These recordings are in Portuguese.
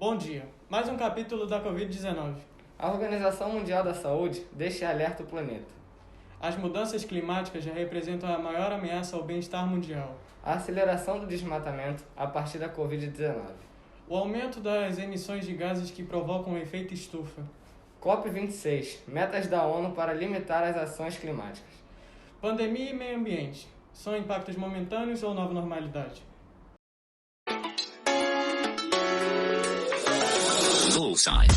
Bom dia. Mais um capítulo da Covid-19. A Organização Mundial da Saúde deixa em alerta o planeta. As mudanças climáticas já representam a maior ameaça ao bem-estar mundial. A aceleração do desmatamento a partir da Covid-19. O aumento das emissões de gases que provocam o efeito estufa. COP26. Metas da ONU para limitar as ações climáticas. Pandemia e meio ambiente. São impactos momentâneos ou nova normalidade? Bullseye.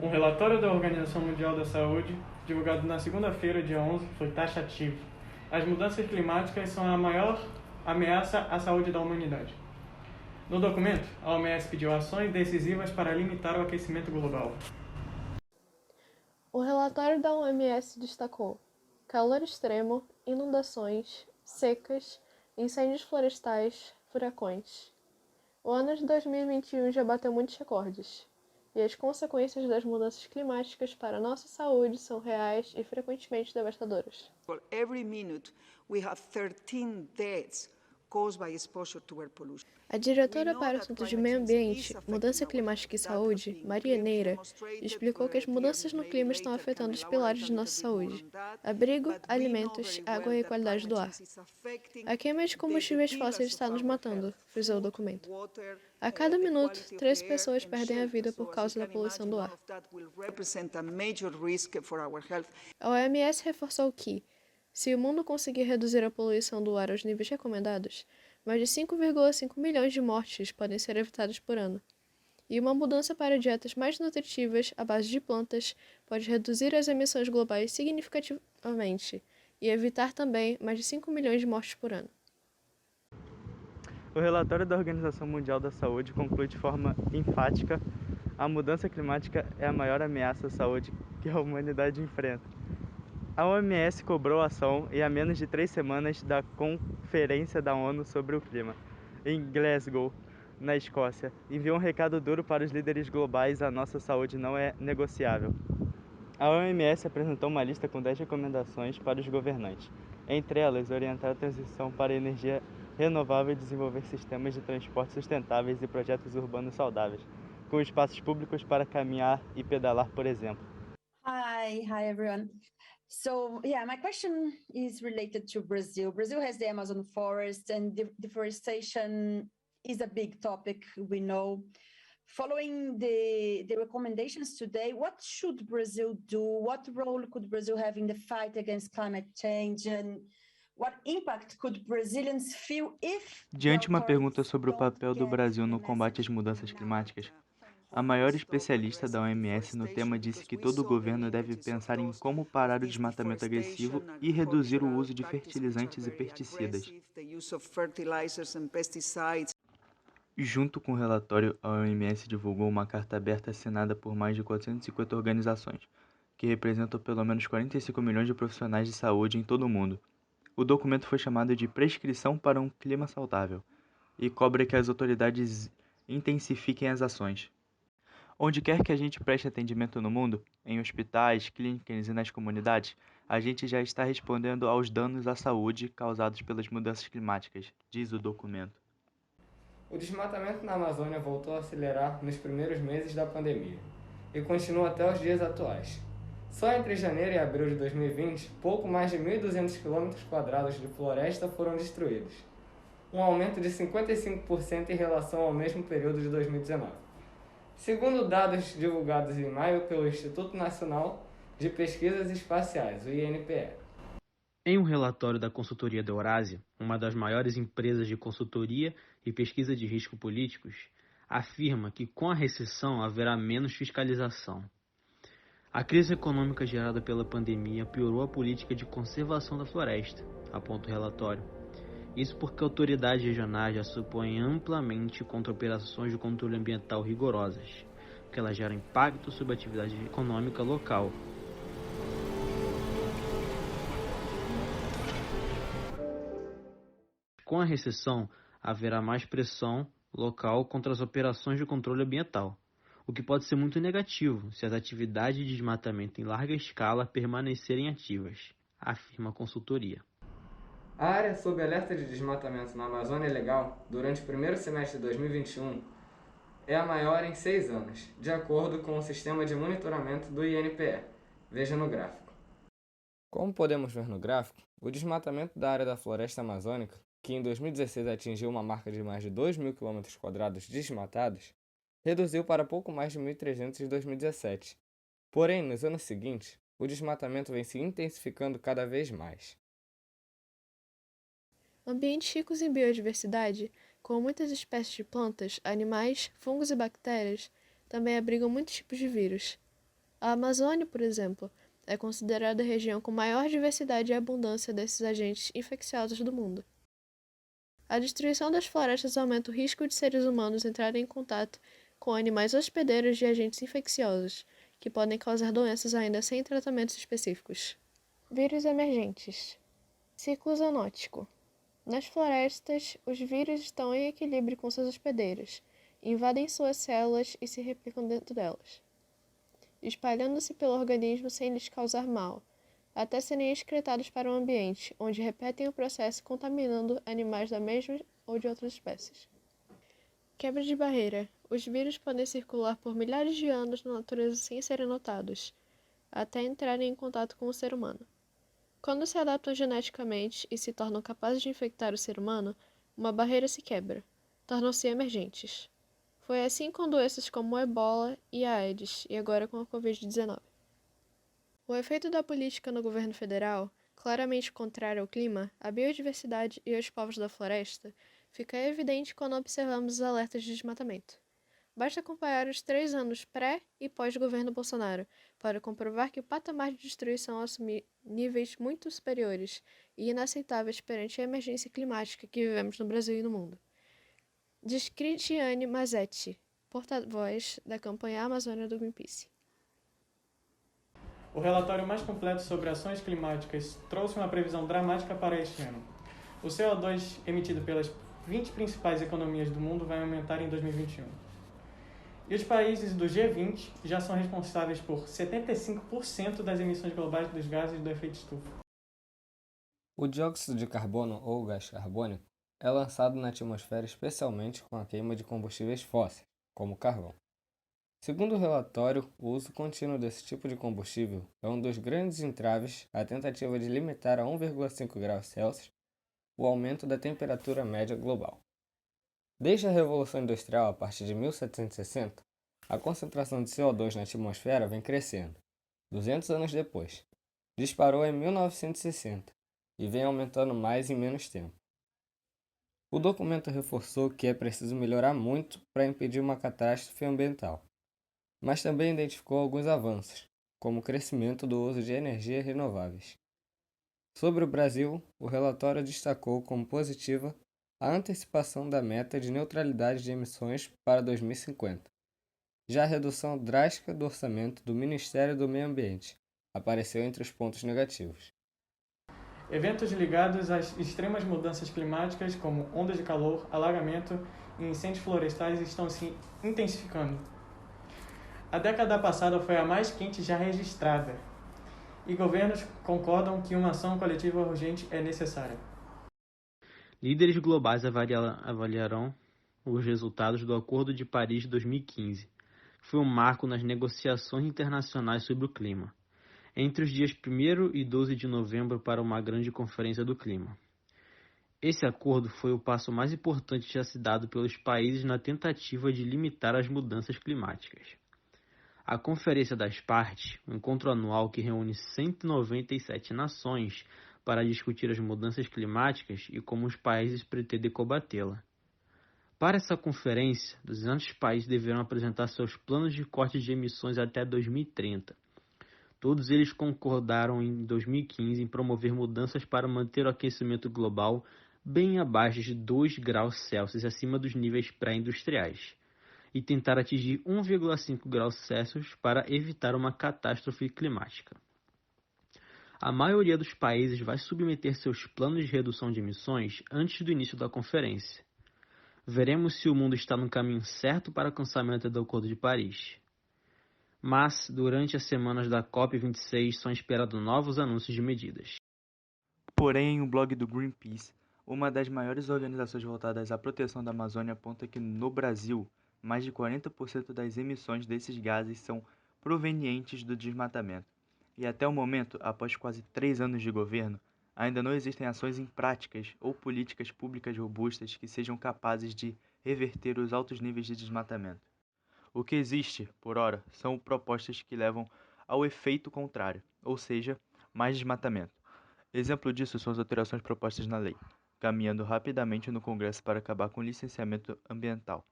Um relatório da Organização Mundial da Saúde, divulgado na segunda-feira, dia 11, foi taxativo. As mudanças climáticas são a maior ameaça à saúde da humanidade. No documento, a OMS pediu ações decisivas para limitar o aquecimento global. O relatório da OMS destacou calor extremo, inundações, secas, incêndios florestais, furacões. O ano de 2021 já bateu muitos recordes, e as consequências das mudanças climáticas para a nossa saúde são reais e frequentemente devastadoras. For every minute, we have 13 deaths caused by exposure to air pollution. A diretora para assuntos de meio ambiente, mudança climática e saúde, Maria Neira, explicou que as mudanças no clima estão afetando os pilares de nossa saúde: abrigo, alimentos, água e qualidade do ar. A queima de combustíveis fósseis está nos matando, frisou o documento. A cada minuto, 3 pessoas perdem a vida por causa da poluição do ar. A OMS reforçou que, se o mundo conseguir reduzir a poluição do ar aos níveis recomendados, mais de 5,5 milhões de mortes podem ser evitadas por ano. E uma mudança para dietas mais nutritivas à base de plantas pode reduzir as emissões globais significativamente e evitar também mais de 5 milhões de mortes por ano. O relatório da Organização Mundial da Saúde conclui de forma enfática: a mudança climática é a maior ameaça à saúde que a humanidade enfrenta. A OMS cobrou ação e há menos de 3 semanas da Conferência da ONU sobre o Clima, em Glasgow, na Escócia, enviou um recado duro para os líderes globais: a nossa saúde não é negociável. A OMS apresentou uma lista com 10 recomendações para os governantes, entre elas orientar a transição para a energia renovável e desenvolver sistemas de transporte sustentáveis e projetos urbanos saudáveis, com espaços públicos para caminhar e pedalar, por exemplo. Hi everyone. So my question is related to Brazil. Brazil has the Amazon forest, and deforestation is a big topic, we know. Following the recommendations today, what should Brazil do? What role could Brazil have in the fight against climate change? And what impact could Brazilians feel if... Diante uma pergunta sobre o papel do Brasil no combate às mudanças climáticas, a maior especialista da OMS no tema disse que todo governo deve pensar em como parar o desmatamento agressivo e reduzir o uso de fertilizantes e pesticidas. Junto com o relatório, a OMS divulgou uma carta aberta assinada por mais de 450 organizações, que representam pelo menos 45 milhões de profissionais de saúde em todo o mundo. O documento foi chamado de Prescrição para um Clima Saudável e cobra que as autoridades intensifiquem as ações. Onde quer que a gente preste atendimento no mundo, em hospitais, clínicas e nas comunidades, a gente já está respondendo aos danos à saúde causados pelas mudanças climáticas, diz o documento. O desmatamento na Amazônia voltou a acelerar nos primeiros meses da pandemia e continua até os dias atuais. Só entre janeiro e abril de 2020, pouco mais de 1.200 km² de floresta foram destruídos, um aumento de 55% em relação ao mesmo período de 2019. Segundo dados divulgados em maio pelo Instituto Nacional de Pesquisas Espaciais, o INPE. Em um relatório da consultoria da Eurásia, uma das maiores empresas de consultoria e pesquisa de risco políticos, afirma que com a recessão haverá menos fiscalização. A crise econômica gerada pela pandemia piorou a política de conservação da floresta, aponta o relatório. Isso porque autoridades regionais já se opõem amplamente contra operações de controle ambiental rigorosas, porque elas geram impacto sobre a atividade econômica local. Com a recessão, haverá mais pressão local contra as operações de controle ambiental, o que pode ser muito negativo se as atividades de desmatamento em larga escala permanecerem ativas. afirma a consultoria. A área sob alerta de desmatamento na Amazônia Legal durante o primeiro semestre de 2021 é a maior em 6 anos, de acordo com o sistema de monitoramento do INPE. Veja no gráfico. Como podemos ver no gráfico, o desmatamento da área da floresta amazônica, que em 2016 atingiu uma marca de mais de 2.000 km² desmatados, reduziu para pouco mais de 1.300 em 2017. Porém, nos anos seguintes, o desmatamento vem se intensificando cada vez mais. Ambientes ricos em biodiversidade, com muitas espécies de plantas, animais, fungos e bactérias, também abrigam muitos tipos de vírus. A Amazônia, por exemplo, é considerada a região com maior diversidade e abundância desses agentes infecciosos do mundo. A destruição das florestas aumenta o risco de seres humanos entrarem em contato com animais hospedeiros de agentes infecciosos, que podem causar doenças ainda sem tratamentos específicos. Vírus emergentes. Ciclo zoonótico. Nas florestas, os vírus estão em equilíbrio com seus hospedeiros, invadem suas células e se replicam dentro delas, espalhando-se pelo organismo sem lhes causar mal, até serem excretados para o ambiente, onde repetem o processo contaminando animais da mesma ou de outras espécies. Quebra de barreira. Os vírus podem circular por milhares de anos na natureza sem serem notados, até entrarem em contato com o ser humano. Quando se adaptam geneticamente e se tornam capazes de infectar o ser humano, uma barreira se quebra, tornam-se emergentes. Foi assim com doenças como o Ebola e a AIDS, e agora com a Covid-19. O efeito da política no governo federal, claramente contrário ao clima, à biodiversidade e aos povos da floresta, fica evidente quando observamos os alertas de desmatamento. Basta acompanhar os 3 anos pré- e pós-governo Bolsonaro para comprovar que o patamar de destruição assumiu níveis muito superiores e inaceitáveis perante a emergência climática que vivemos no Brasil e no mundo. Diz Cristiane Mazetti, porta-voz da campanha Amazônia do Greenpeace. O relatório mais completo sobre ações climáticas trouxe uma previsão dramática para este ano. O CO2 emitido pelas 20 principais economias do mundo vai aumentar em 2021. E os países do G20 já são responsáveis por 75% das emissões globais dos gases do efeito estufa. O dióxido de carbono, ou gás carbônico, é lançado na atmosfera especialmente com a queima de combustíveis fósseis, como carvão. Segundo o relatório, o uso contínuo desse tipo de combustível é um dos grandes entraves à tentativa de limitar a 1,5 graus Celsius o aumento da temperatura média global. Desde a Revolução Industrial, a partir de 1760, a concentração de CO2 na atmosfera vem crescendo. 200 anos depois, disparou em 1960 e vem aumentando mais em menos tempo. O documento reforçou que é preciso melhorar muito para impedir uma catástrofe ambiental, mas também identificou alguns avanços, como o crescimento do uso de energias renováveis. Sobre o Brasil, o relatório destacou como positiva a antecipação da meta de neutralidade de emissões para 2050. Já a redução drástica do orçamento do Ministério do Meio Ambiente apareceu entre os pontos negativos. Eventos ligados às extremas mudanças climáticas, como ondas de calor, alagamento e incêndios florestais, estão se intensificando. A década passada foi a mais quente já registrada, e governos concordam que uma ação coletiva urgente é necessária. Líderes globais avaliarão os resultados do Acordo de Paris de 2015, que foi um marco nas negociações internacionais sobre o clima, entre os dias 1º e 12 de novembro para uma grande conferência do clima. Esse acordo foi o passo mais importante já se dado pelos países na tentativa de limitar as mudanças climáticas. A Conferência das Partes, um encontro anual que reúne 197 nações para discutir as mudanças climáticas e como os países pretendem combatê-la. Para essa conferência, 200 países deverão apresentar seus planos de corte de emissões até 2030. Todos eles concordaram em 2015 em promover mudanças para manter o aquecimento global bem abaixo de 2 graus Celsius acima dos níveis pré-industriais e tentar atingir 1,5 graus Celsius para evitar uma catástrofe climática. A maioria dos países vai submeter seus planos de redução de emissões antes do início da conferência. Veremos se o mundo está no caminho certo para o alcançamento do Acordo de Paris. Mas, durante as semanas da COP26, são esperados novos anúncios de medidas. Porém, o blog do Greenpeace, uma das maiores organizações voltadas à proteção da Amazônia, aponta que no Brasil, mais de 40% das emissões desses gases são provenientes do desmatamento. E até o momento, após quase 3 anos de governo, ainda não existem ações em práticas ou políticas públicas robustas que sejam capazes de reverter os altos níveis de desmatamento. O que existe, por ora, são propostas que levam ao efeito contrário, ou seja, mais desmatamento. Exemplo disso são as alterações propostas na lei, caminhando rapidamente no Congresso para acabar com o licenciamento ambiental,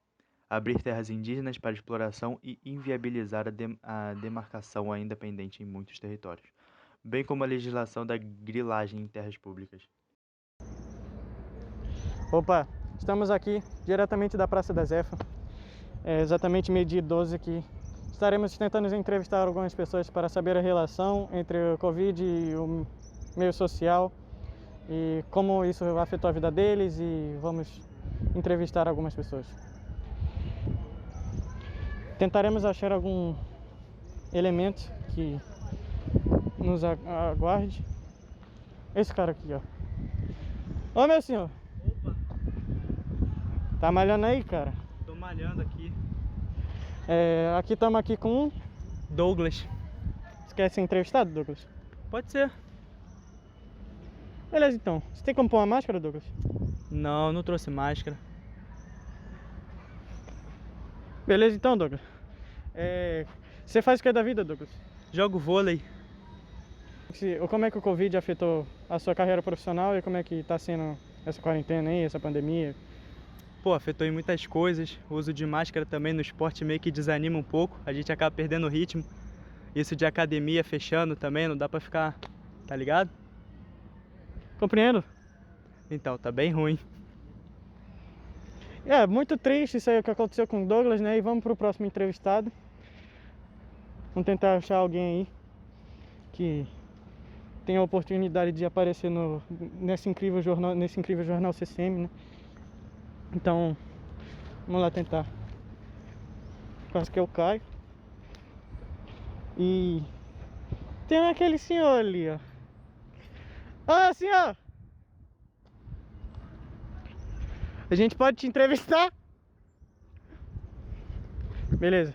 abrir terras indígenas para exploração e inviabilizar a demarcação ainda pendente em muitos territórios, bem como a legislação da grilagem em terras públicas. Opa, estamos aqui diretamente da Praça da Zefa, exatamente meio-dia 12 aqui. Estaremos tentando entrevistar algumas pessoas para saber a relação entre o Covid e o meio social e como isso afetou a vida deles, e vamos entrevistar algumas pessoas. Tentaremos achar algum elemento que nos aguarde. Esse cara aqui, ó. Ô, meu senhor. Opa! Tá malhando aí, cara? Tô malhando aqui. Aqui estamos aqui com Douglas. Você quer ser entrevistado, Douglas? Pode ser. Beleza, então. Você tem como pôr uma máscara, Douglas? Não, não trouxe máscara. Beleza, então, Douglas. Você faz o que da vida, Douglas? Jogo vôlei. Como é que o Covid afetou a sua carreira profissional e como é que tá sendo essa quarentena aí, essa pandemia? Pô, afetou em muitas coisas. O uso de máscara também no esporte meio que desanima um pouco. A gente acaba perdendo o ritmo. Isso de academia fechando também, não dá pra ficar, tá ligado? Compreendo. Então, tá bem ruim. Muito triste isso aí que aconteceu com o Douglas, né? E vamos pro próximo entrevistado. Vamos tentar achar alguém aí que tenha a oportunidade de aparecer nesse incrível jornal CCM, né? Então, vamos lá tentar. Quase que eu caio. E tem aquele senhor ali, ó. Ô, senhor! A gente pode te entrevistar? Beleza.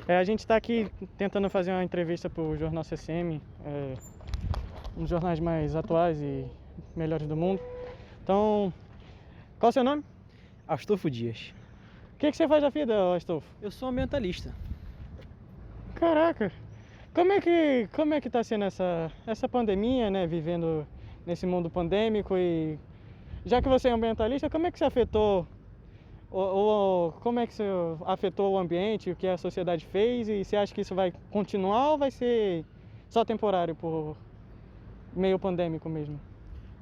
A gente tá aqui tentando fazer uma entrevista pro Jornal CCM, um dos jornais mais atuais e melhores do mundo. Então, qual é o seu nome? Astolfo Dias. O que você faz da vida, Astolfo? Eu sou ambientalista. Caraca! Como é que tá sendo essa pandemia, né? Vivendo nesse mundo pandêmico, e já que você é ambientalista, como é que você afetou como é que você afetou o ambiente, o que a sociedade fez, e você acha que isso vai continuar ou vai ser só temporário por meio pandêmico mesmo?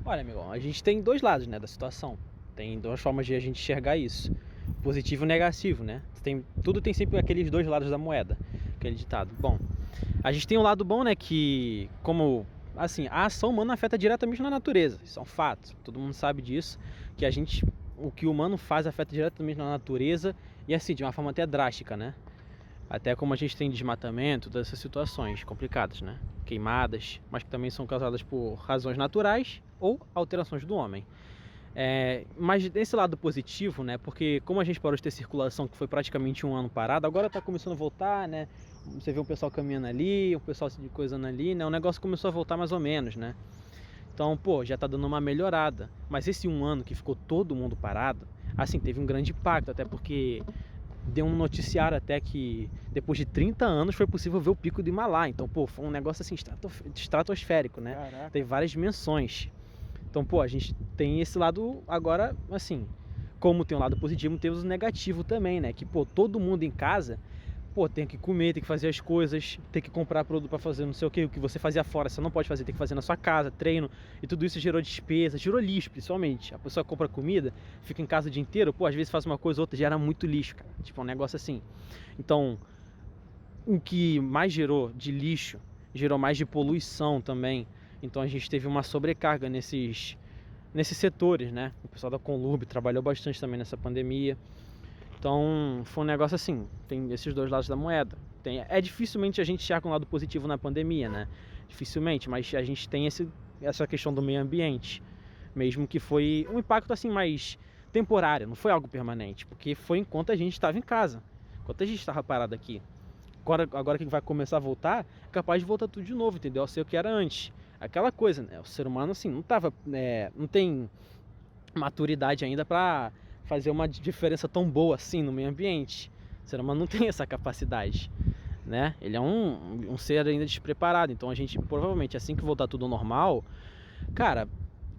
Olha, amigão, a gente tem dois lados, né, da situação. Tem duas formas de a gente enxergar isso. Positivo e negativo, né? Tudo tem sempre aqueles dois lados da moeda, aquele ditado. Bom, a gente tem um lado bom, né, que assim, a ação humana afeta diretamente na natureza. Isso é um fato. Todo mundo sabe disso, que o que o humano faz afeta diretamente na natureza e assim, de uma forma até drástica, né? Até como a gente tem desmatamento, todas essas situações complicadas, né? Queimadas, mas que também são causadas por razões naturais ou alterações do homem. Mas desse lado positivo, né? Porque como a gente parou de ter circulação, que foi praticamente um ano parado, agora tá começando a voltar, né? Você vê um pessoal caminhando ali, um pessoal se coisando ali, né? O negócio começou a voltar mais ou menos, né? Então, já tá dando uma melhorada. Mas esse um ano que ficou todo mundo parado, assim, teve um grande impacto, até porque deu um noticiário até que depois de 30 anos foi possível ver o pico do Himalaia. Então, foi um negócio assim, estratosférico, né? Caraca. Tem várias dimensões. Então, a gente tem esse lado agora, assim, como tem um lado positivo, temos o negativo também, né? Que, todo mundo em casa, tem que comer, tem que fazer as coisas, tem que comprar produto para fazer não sei o que você fazia fora, você não pode fazer, tem que fazer na sua casa, treino, e tudo isso gerou despesa, gerou lixo, principalmente. A pessoa compra comida, fica em casa o dia inteiro, às vezes faz uma coisa ou outra, gera muito lixo, cara. Tipo, um negócio assim. Então, o que mais gerou de lixo, gerou mais de poluição também. Então a gente teve uma sobrecarga nesses setores, né? O pessoal da Conlurb trabalhou bastante também nessa pandemia. Então foi um negócio assim, tem esses dois lados da moeda. Dificilmente a gente enxerga um lado positivo na pandemia, né? Dificilmente, mas a gente tem essa questão do meio ambiente, mesmo que foi um impacto assim mais temporário, não foi algo permanente, porque foi enquanto a gente estava em casa, enquanto a gente estava parado aqui. Agora que vai começar a voltar, é capaz de voltar tudo de novo, entendeu? A ser o que era antes. Aquela coisa, né? O ser humano assim não tem maturidade ainda para fazer uma diferença tão boa assim no meio ambiente. O ser humano não tem essa capacidade, né? Ele é um ser ainda despreparado. Então a gente provavelmente, assim que voltar tudo ao normal, cara,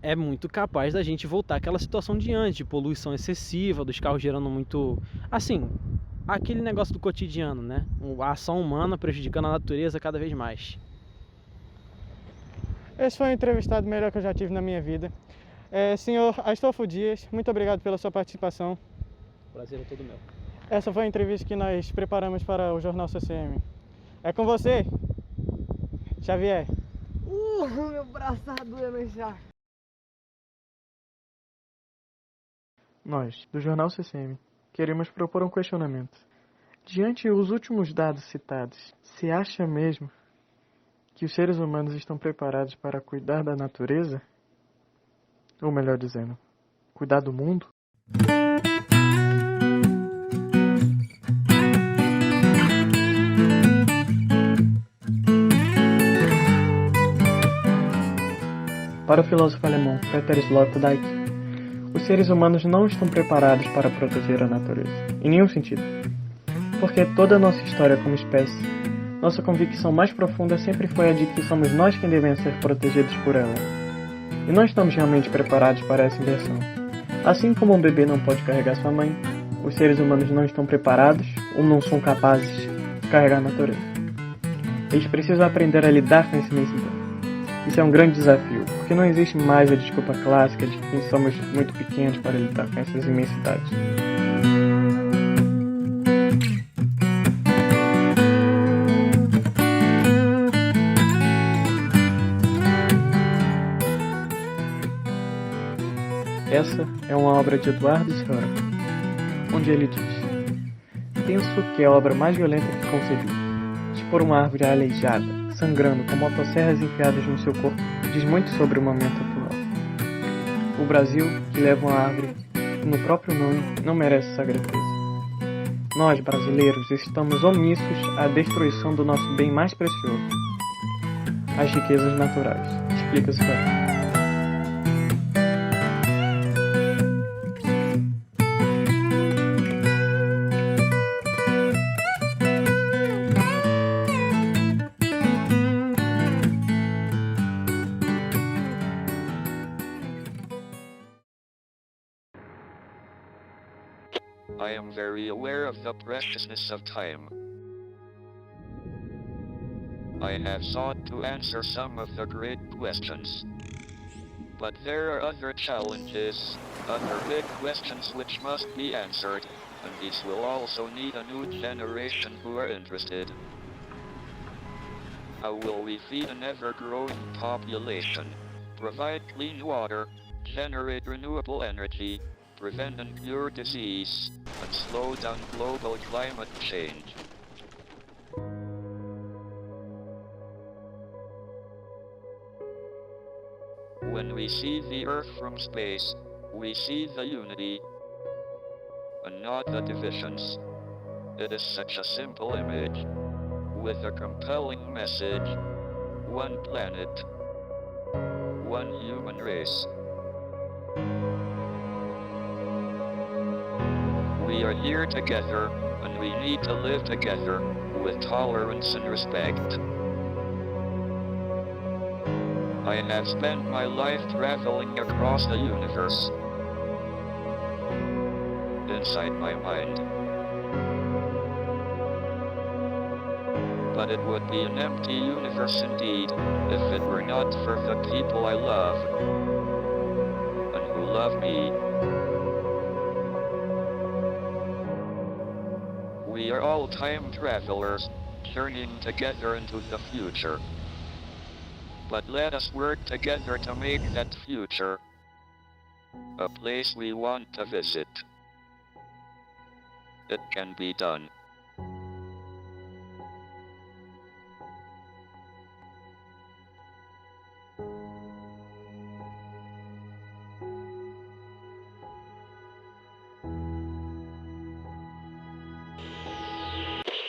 é muito capaz da gente voltar àquela situação de antes, de poluição excessiva, dos carros gerando muito, assim, aquele negócio do cotidiano, né? A ação humana prejudicando a natureza cada vez mais. Esse foi o entrevistado melhor que eu já tive na minha vida. Senhor Astolfo Dias, muito obrigado pela sua participação. O prazer é todo meu. Essa foi a entrevista que nós preparamos para o Jornal CCM. É com você, Xavier. Meu braço tá doendo já. Nós, do Jornal CCM, queremos propor um questionamento. Diante dos últimos dados citados, se acha mesmo que os seres humanos estão preparados para cuidar da natureza? Ou melhor dizendo, cuidar do mundo? Para o filósofo alemão Peter Sloterdijk, os seres humanos não estão preparados para proteger a natureza, em nenhum sentido. Porque toda a nossa história como espécie, nossa convicção mais profunda sempre foi a de que somos nós quem devemos ser protegidos por ela. E não estamos realmente preparados para essa inversão. Assim como um bebê não pode carregar sua mãe, os seres humanos não estão preparados ou não são capazes de carregar a natureza. Eles precisam aprender a lidar com essa imensidão. Isso é um grande desafio, porque não existe mais a desculpa clássica de que somos muito pequenos para lidar com essas imensidades. Essa é uma obra de Eduardo Sora, onde ele diz: penso que é a obra mais violenta que concebi. Expor uma árvore aleijada, sangrando, com motosserras enfiadas no seu corpo, diz muito sobre o momento atual. O Brasil, que leva uma árvore no próprio nome, não merece essa grandeza. Nós, brasileiros, estamos omissos à destruição do nosso bem mais precioso, as riquezas naturais. Explica-se para. I am very aware of the preciousness of time. I have sought to answer some of the great questions. But there are other challenges, other big questions which must be answered, and these will also need a new generation who are interested. How will we feed an ever-growing population, provide clean water, generate renewable energy, prevent and cure disease, and slow down global climate change? When we see the Earth from space, we see the unity, and not the divisions. It is such a simple image, with a compelling message: one planet, one human race. We are here together, and we need to live together, with tolerance and respect. I have spent my life traveling across the universe, inside my mind. But it would be an empty universe indeed, if it were not for the people I love, and who love me. We are all time travelers, journeying together into the future. But let us work together to make that future a place we want to visit. It can be done.